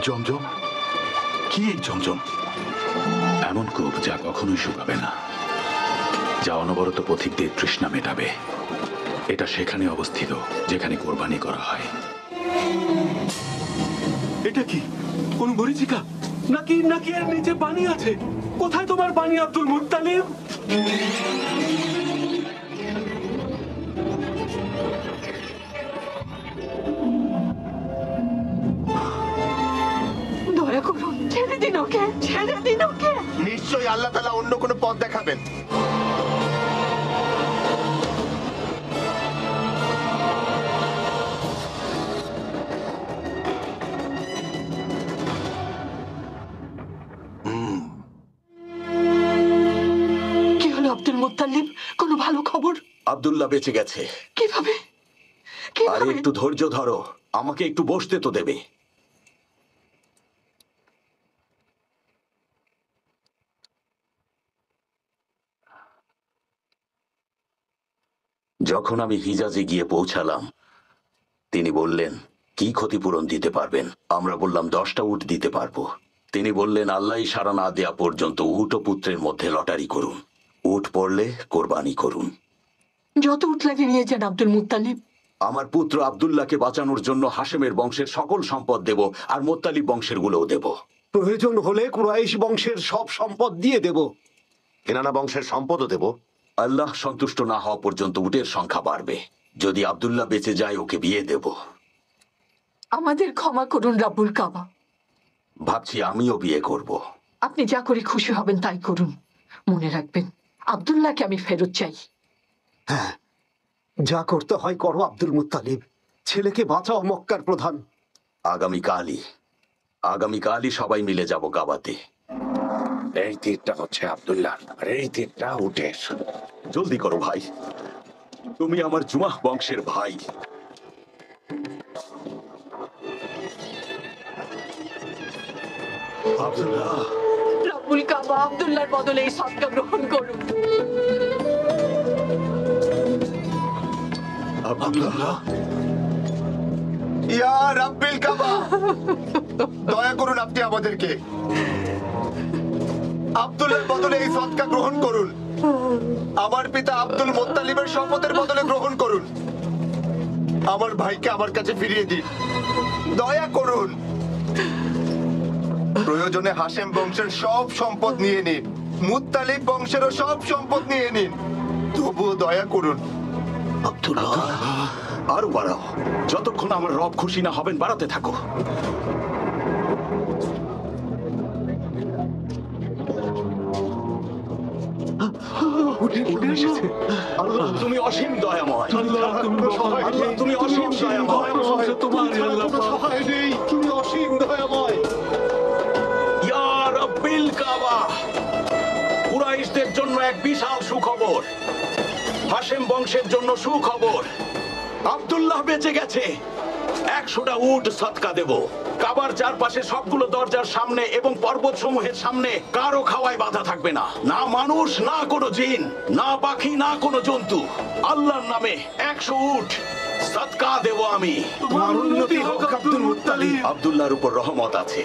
জমজম, কি এই জমজম? এমন কূপ যা কখনোই শুকাবে না, যা অনবরত পথিকদের তৃষ্ণা মেটাবে। এটা সেখানে অবস্থিত যেখানে কোরবানি করা হয়। এটা কি কোন মরীচিকা নাকি নাকি এর নিচে পানি আছে? কোথায় তোমার পানি আব্দুল মুত্তালিব? দয়া করুন, ছেড়ে দিন ওকে, ছেড়ে দিন ওকে। নিশ্চয়ই আল্লাহ তাআলা অন্য কোনো পথ দেখাবেন। কি হলো আব্দুল মুত্তালিব? কোনো ভালো খবর? আব্দুল্লাহ বেঁচে গেছে। কিভাবে? আরে একটু ধৈর্য ধরো, আমাকে একটু বসতে তো দেবে। যখন আমি হিজাজে গিয়ে পৌঁছালাম, তিনি বললেন, কি ক্ষতিপূরণ দিতে পারবেন? আমরা বললাম 10টা উট দিতে পারবো। তিনি বললেন, আল্লাহ সাড়া না দেয়া পর্যন্ত উট ও পুত্রের মধ্যে লটারি করুন, উট পড়লে কোরবানি করুন। যত উট লাগে নিয়ে যান আব্দুল মুত্তালিব। আমার পুত্র আব্দুল্লাহকে বাঁচানোর জন্য হাশেমের বংশের সকল সম্পদ দেব, আর মোত্তালিব বংশের গুলোও দেব। প্রয়োজন হলে কুরাইশ বংশের সব সম্পদ দিয়ে দেব। কেনানা বংশের সম্পদও দেব। আল্লাহ সন্তুষ্ট না হওয়া পর্যন্ত উটের সংখ্যা বাড়বে। যদি আব্দুল্লাহ বেঁচে যায়, ওকে বিয়ে দেব। আমাদের ক্ষমা করুন রাব্বুল কাবা। ভাবছি আমিও বিয়ে করব। আপনি যা করে খুশি হবেন তাই করুন। মনে রাখবেন, আব্দুল্লাহকে আমি ফেরত চাই। হ্যাঁ, যা করতে হয় করো আব্দুল মুত্তালিব। ছেলেকে বাঁচাও মক্কার প্রধান। আগামীকালই সবাই মিলে যাব কাবাতে। এই তীরটা হচ্ছে আব্দুল্লাহ, আর এই তীরটা উটের। জলদি করো ভাই, তুমি আমার জুমাহ বংশের ভাই। আব্দুল্লাহ, রাব্বুল কাবা আব্দুল্লাহর বদলে এই সদকা গ্রহণ করুন। আব্দুল্লাহ, ইয়া রাব্বিল কাবা, দয়া করুন আপনি আমাদেরকে। আব্দুল্লাহর বদলে এই সদকা গ্রহণ করুন। আমার পিতা আব্দুল মুত্তালিবের সম্পদের বদলে গ্রহণ করুন। আমার ভাইকে আমার কাছে ফিরিয়ে দিন, দয়া করুন। প্রয়োজনে হাশেম বংশের সব সম্পদ নিয়ে নিন, মুত্তালিব বংশেরও সব সম্পদ নিয়ে নিন, তবুও দয়া করুন। আব্দুল্লাহ, আরো বাড়াও। যতক্ষণ আমার রব খুশি না হবেন, বাড়াতে থাকো। আল্লাহ, তুমি অসীম দয়াময়। আল্লাহ, তুমি অসীম দয়াময়। তুমি অসীম দয়াময়। ইয়া রাব্বিল কাবা, কুরাইশদের জন্য এক বিশাল সুখবর, হাশেম বংশের জন্য সুখবর। আব্দুল্লাহ বেঁচে গেছে। 100টা উট সদকা দেব। কাবার চারপাশে সবগুলো দরজার সামনে এবং পর্বত সমূহের সামনে কারো খাওয়ায় বাধা থাকবে না, না মানুষ, না কোনো জিন, না পাখি, না কোনো জন্তু। আল্লাহর নামে 100 উট সদকা দেব আমি। তোমার উন্নতি হোক আব্দুল মুত্তালিব। আব্দুল্লাহর উপর রহমত আছে,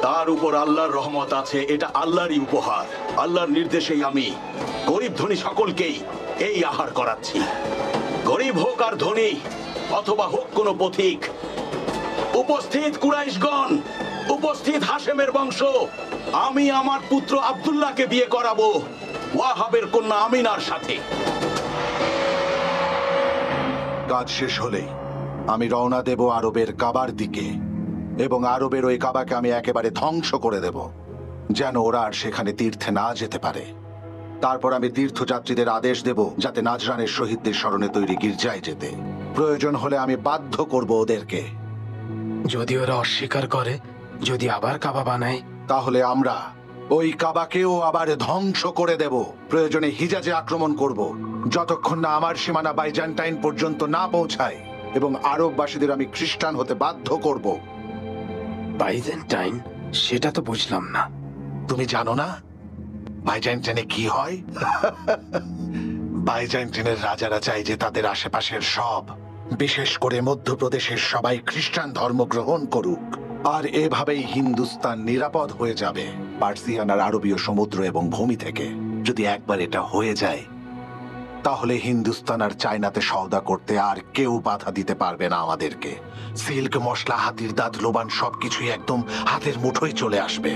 তার উপর আল্লাহর রহমত আছে। এটা আল্লাহরই উপহার। আল্লাহর নির্দেশেই আমি গরিব ধনী সকলকেই এই আহার করাচ্ছি। গরিব হোক আর ধনী, অথবা হোক কোনো পথিক। উপস্থিত কুরাইশগণ, উপস্থিত হাশেমের বংশ, আমি আমার পুত্র আব্দুল্লাহকে বিয়ে করাবো ওয়াহাবের কন্যা আমিনার সাথে। কাজ শেষ হলেই আমি রওনা দেব আরবের কাবার দিকে, এবং আরবের ওই কাবাকে আমি একেবারে ধ্বংস করে দেব, যেন ওরা আর সেখানে তীর্থে না যেতে পারে। তারপর আমি তীর্থযাত্রীদের আদেশ দেব যাতে নাজরানের শহীদদের স্মরণে তৈরি গির্জায় যেতে। প্রয়োজন হলে আমি বাধ্য করব ওদেরকে। যদি ওরা অস্বীকার করে, যদি আবার কাবা বানায়, তাহলে আমরা ওই কাবাকেও আবার ধ্বংস করে দেব। প্রয়োজনে হিজাজে আক্রমণ করব, যতক্ষণ না আমার সীমানা বাইজান্টাইন পর্যন্ত না পৌঁছায়, এবং আরববাসীদের আমি খ্রিস্টান হতে বাধ্য করব। বাইজেন্টাইন? সেটা তো বুঝলাম না। তুমি জানো না বাইজান্টাইনে কি হয়? বাইজান্টাইনের রাজারা চায় যে তাদের আশেপাশের সব, বিশেষ করে মধ্যপ্রদেশের সবাই খ্রিস্টান ধর্ম গ্রহণ করুক। আর এভাবেই হিন্দুস্তান নিরাপদ হয়ে যাবে পার্সিয়ান আর আরবীয় সমুদ্র এবং ভূমি থেকে। যদি একবার এটা হয়ে যায় তাহলে হিন্দুস্তান আর চায়নাতে সওদা করতে আর কেউ বাধা দিতে পারবে না আমাদেরকে। সিল্ক, মশলা, হাতির দাঁত, লোবান সবকিছুই একদম হাতের মুঠোয় চলে আসবে।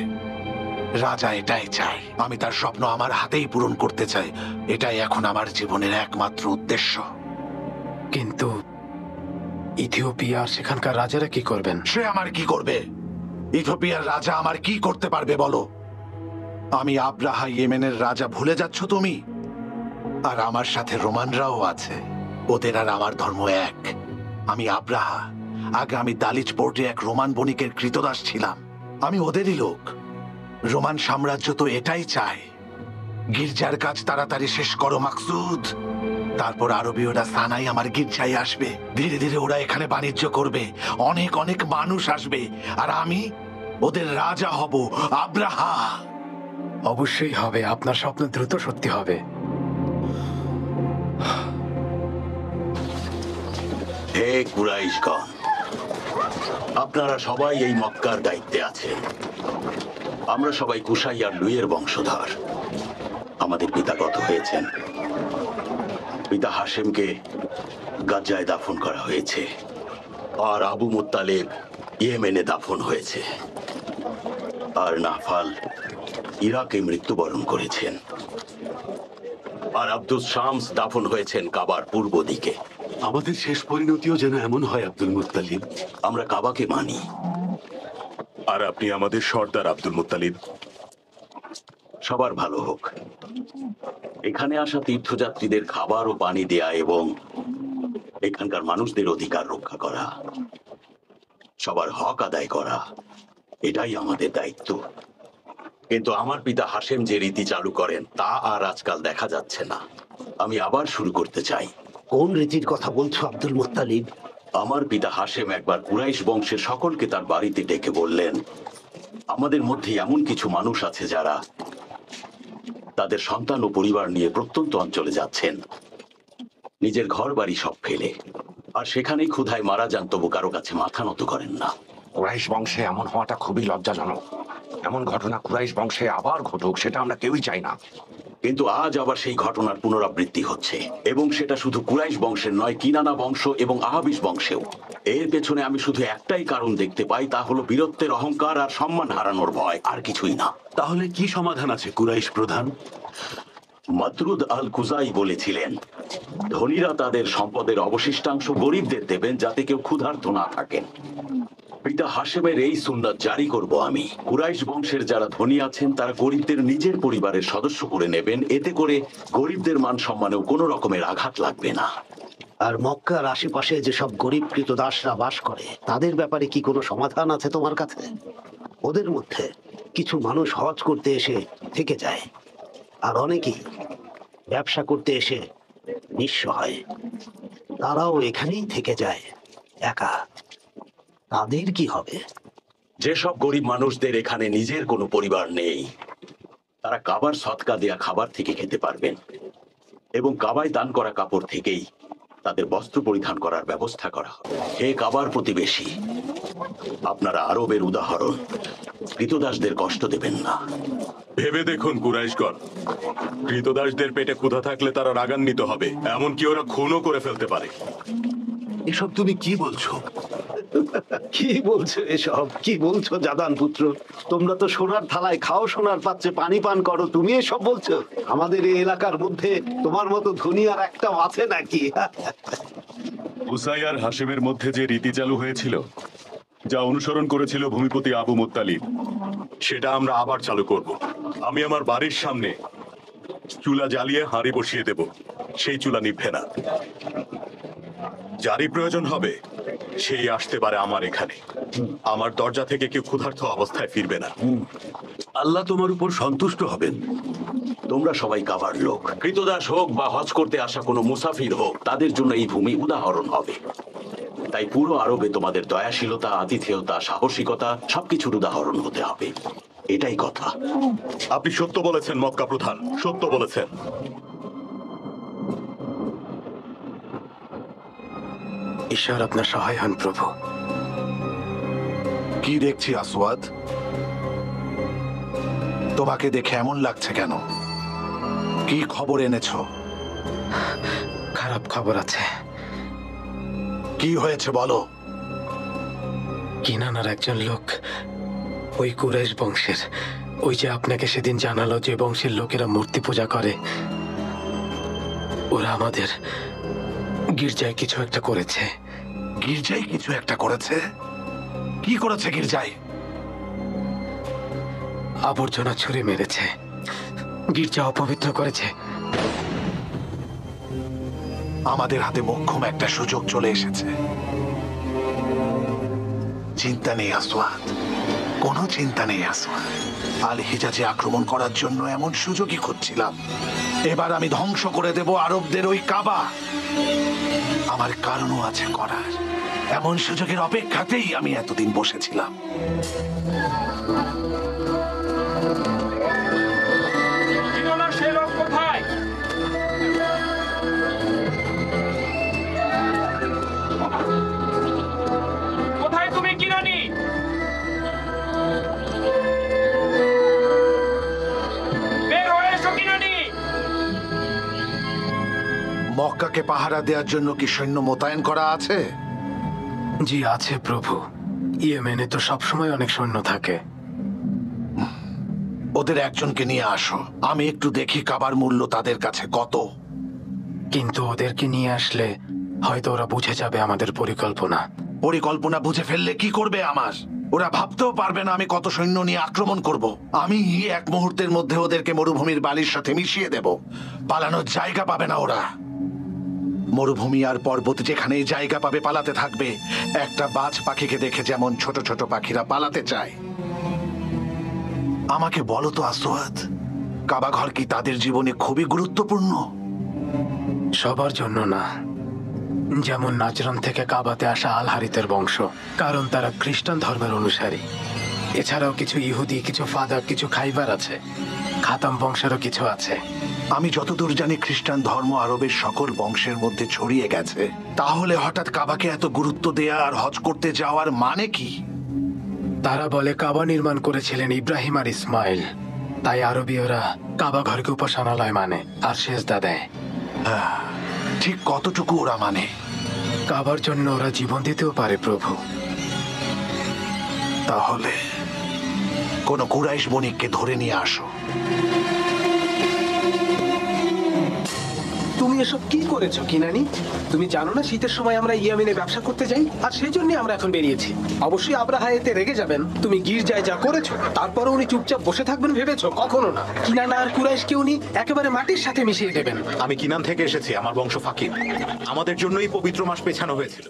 রাজা এটাই চায়, আমি তার স্বপ্ন আমার হাতেই পূরণ করতে চাই। এটাই এখন আমার জীবনের একমাত্র উদ্দেশ্য। কিন্তু ইথিওপিয়া আর সেখানকার রাজারা কি করবেন? সে আমার কি করবে? ইথিওপিয়ার রাজা আমার কি করতে পারবে বলো? আমি আব্রাহা, ইয়েমেনের রাজা, ভুলে যাচ্ছ তুমি? আর আমার সাথে রোমানরাও আছে। ওদের আর আমার ধর্ম এক। আমি আব্রাহা, আগে আমি দালিচ পোর্টে এক রোমান বণিকের কৃতদাস ছিলাম। আমি ওদেরই লোক। রোমান সাম্রাজ্য তো এটাই চায়, গির্জার কাজ তাড়াতাড়ি শেষ করো মাকসুদ। তারপর আরবীয়রা সানাই আমার গির্জায় আসবে। ধীরে ধীরে ওরা এখানে বাণিজ্য করবে, অনেক অনেক মানুষ আসবে, আর আমি ওদের রাজা হব, আব্রাহা। অবশ্যই হবে, আপনার স্বপ্ন দ্রুত সত্যি হবে। হে কুরাইশগণ, আপনারা সবাই এই মক্কার দায়িত্বে আছেন। আমরা সবাই কুশাই আর লুইয়ের বংশধর। আমাদের পিতা গত হয়েছেন। পিতা হাশেমকে গাজ্জায় দাফন করা হয়েছে, আর আবু মুত্তালিব ইয়েমেনে দাফন হয়েছে, আর নাফাল ইরাকে মৃত্যুবরণ করেছেন, আর আব্দুল শামস দাফন হয়েছেন কাবার পূর্ব দিকে। আমাদের শেষ পরিণতিও যেন এমন হয় আব্দুল মুত্তালিব। আমরা কাবাকে মানি। আর আপনি আমাদের সর্দার আব্দুল মুত্তালিব। সবার ভালো হোক। এখানে আসা তীর্থযাত্রীদের খাবার ও পানি দেয়া এবং এখানকার মানুষদের অধিকার রক্ষা করা, সবার হক আদায় করা, এটাই আমাদের দায়িত্ব। কিন্তু আমার পিতা হাশেম যে রীতি চালু করেন তা আর আজকাল দেখা যাচ্ছে না। আমি আবার শুরু করতে চাই। কোন রীতির কথা বলছো আব্দুল মুত্তালিব? আমার পিতা হাশেম একবার কুরাইশ বংশের সকলকে তার বাড়িতে ডেকে বললেন, আমাদের মধ্যে এমন কিছু মানুষ আছে যারা তাদের সন্তান ও পরিবার নিয়ে প্রত্যন্ত অঞ্চলে যাচ্ছেন, নিজের ঘর বাড়ি সব ফেলে, আর সেখানেই ক্ষুধায় মারা যান, তবু কারো কাছে মাথা নত করেন না। কুরাইশ বংশে এমন হওয়াটা খুবই লজ্জাজনক। এমন ঘটনা কুরাইশ বংশে আবার ঘটুক, সেটা আমরা কেউই চাই না। কিন্তু আজ আবার সেই ঘটনার পুনরাবৃত্তি হচ্ছে, এবং সেটা শুধু কুরাইশ বংশের নয়, কিনানা বংশ এবং আহাবিস বংশেও। এর পেছনে আমি শুধু একটাই কারণ দেখতে পাই, তা হলো বীরত্বের অহংকার আর সম্মান হারানোর ভয়, আর কিছুই না। তাহলে কি সমাধান আছে কুরাইশ প্রধান? মাতরুদ আল কুজাই বলেছিলেন, ধনীরা তাদের সম্পদের অবশিষ্টাংশ গরিবদের দেবেন, যাতে কেউ ক্ষুধার্ত না থাকেন। পিতা হাশেমের এই সুন্নাত জারি করব আমি। কুরাইশ বংশের যারা ধনী আছেন তারা গরিবদের নিজের পরিবারের সদস্য করে নেবেন, এতে করে গরিবদের মান সম্মানেও কোনো রকমের আঘাত লাগবে না। আর মক্কার আশেপাশে যেসব গরিব কৃতদাসরা বাস করে, তাদের ব্যাপারে কি কোনো সমাধান আছে তোমার কাছে? ওদের মধ্যে কিছু মানুষ হজ করতে এসে থেকে যায়, আর অনেকেই ব্যবসা করতে এসে নিঃস্ব হয়। তারাও এখানেই থেকে যায় একা। তাদের কি হবে? যেসব গরিব মানুষদের এখানে নিজের কোনো পরিবার নেই, তারা কাবার সদকা দেয়া খাবার থেকে খেতে পারবেন, এবং কাবায় দান করা কাপড় থেকেই তাদের বস্ত্র পরিধান করার ব্যবস্থা করা হবে। হে কাবার প্রতিবেশী, আপনারা আরবের উদাহরণ, কৃতদাসদের কষ্ট দেবেন না। ভেবে দেখুন কুরাইশগণ, কৃতদাসদের পেটে ক্ষুধা থাকলে তারা রাগান্বিত হবে, এমনকি ওরা খুনও করে ফেলতে পারে। এসব তুমি কি বলছো? কি বলছো এসব? কি বলছো জাদান পুত্র? তোমরা তো সোনার থালায় খাও, সোনার পাত্রে পানি পান করো, তুমি এসব বলছো? আমাদের এই এলাকার মধ্যে তোমার মতো ধনী আর একটাও আছে নাকি? কুসাই আর হাশেমের মধ্যে যে রীতি চালু হয়েছিল, যা অনুসরণ করেছিল ভূমিপতি আবু মুত্তালিব, সেটা আমরা আবার চালু করব। আমি আমার বাড়ির সামনে চুলা জ্বালিয়ে হাঁড়ি বসিয়ে দেব, সেই চুলা নিভবে না। যারই প্রয়োজন হবে সেই আসতে পারে আমার এখানে। আমার দরজা থেকে কেউ ক্ষুধার্ত অবস্থায় ফিরবে না। আল্লাহ তোমার উপর সন্তুষ্ট হবেন। তোমরা সবাই কাবার লোক, কৃতদাস হোক বা হজ করতে আসা কোনো মুসাফির হোক, তাদের জন্য এই ভূমি উদাহরণ হবে। তাই পুরো আরবে তোমাদের দয়াশীলতা, আতিথেয়তা, সাহসিকতা সবকিছুর উদাহরণ হতে হবে। এটাই কথা। আপনি সত্য বলেছেন মক্কা প্রধান, সত্য বলেছেন। ঈশ্বর আপনার সহায় হন প্রভু। কি দেখছি আসওয়াদ? তোমাকে দেখে এমন লাগছে কেন? কি খবর এনেছো? খারাপ খবর আছে। কি হয়েছে বলো? কিনানার একজন লোক ওই কুরাইশ বংশের, ওই যে আপনাকে সেদিন জানালো যে বংশের লোকেরা মূর্তি পূজা করে, ওরা আমাদের গির্জায় কিছু একটা করেছে। গির্জায় কিছু একটা করেছে? কি করেছে গির্জায়? আবর্জনা ছুঁড়ে মেরেছে, গির্জা অপবিত্র করেছে। আমাদের হাতে মোক্ষম একটা সুযোগ চলে এসেছে। চিন্তা নেই আসওয়াদ, কোনো চিন্তা নেই আসওয়াদ। আল হিজাজে আক্রমণ করার জন্য এমন সুযোগই খুঁজছিলাম। এবার আমি ধ্বংস করে দেব আরবদের ওই কাবা। আমার কারণও আছে করার। এমন সুযোগের অপেক্ষাতেই আমি এতদিন বসেছিলাম। কোথায় তুমি কিরানি? বের হয়ে এসো কিরানি। মক্কাকে পাহারা দেওয়ার জন্য কি সৈন্য মোতায়েন করা আছে? জি আছে প্রভু, ইয়েমেনে তো সবসময় অনেক সৈন্য থাকে। ওদের একজনকে নিয়ে আসো, আমি একটু দেখি কাবার মূল্য তাদের কাছে কত। কিন্তু ওদেরকে নিয়ে আসলে হয়তো ওরা বুঝে যাবে আমাদের পরিকল্পনা। পরিকল্পনা বুঝে ফেললে কি করবে আমার? ওরা ভাবতেও পারবে না আমি কত সৈন্য নিয়ে আক্রমণ করব। আমি এক মুহূর্তের মধ্যে ওদেরকে মরুভূমির বালির সাথে মিশিয়ে দেব। পালানোর জায়গা পাবে না ওরা। মরুভূমি আর পর্বত যেখানেই জায়গা পাবে পালাতে থাকবে। একটা বাজ পাখিকে দেখে যেমন ছোট ছোট পাখিরা পালাতে চায়। আমাকে বলো তো আসওয়াদ, কাবা ঘর কি তাদের জীবনে খুবই গুরুত্বপূর্ণ? সবার জন্য না। যেমন নাজরান থেকে কাবাতে আসা আল হারিতের বংশ, কারণ তারা খ্রিস্টান ধর্মের অনুসারী। এছাড়াও কিছু ইহুদি, কিছু ফাদাক, কিছু খাইবার আছে। খাতাম বংশেরও কিছু আছে। আমি যতদূর জানি খ্রিস্টান ধর্ম আরবের সকল বংশের মধ্যে ছড়িয়ে গেছে। তাহলে হঠাৎ কাবাকে এত গুরুত্ব দেয়া আর হজ করতে যাওয়ার মানে কি? তারা বলে কাবা নির্মাণ করেছিলেন ইব্রাহিম আর ইসমাইল, তাই আরবীয়রা কাবা ঘরকে উপাসনালয় মানে আর সেজদা দেয়। ঠিক কতটুকু ওরা মানে? কাবার জন্য ওরা জীবন দিতেও পারে প্রভু। তাহলে কোন কুরাইশ বণিককে ধরে নিয়ে আসো। তুমি এসব কি করেছো কিনানি? তুমি জানো না শীতের সময় আমরা ইয়ামেনে ব্যবসা করতে যাই, আর সেই জন্য আমরা এখন বেরিয়েছি। অবশ্যই আব্রাহা এতে রেগে যাবেন। তুমি গির্জায় যা করেছো তারপরে উনি চুপচাপ বসে থাকবেন ভেবেছো? কখনো না। কিনানা আর কুরাইশকে উনি একেবারে মাটির সাথে মিশিয়ে দেবেন। আমি কিনান থেকে এসেছি, আমার বংশ ফাকির। আমাদের জন্যই পবিত্র মাস পেছানো হয়েছিল।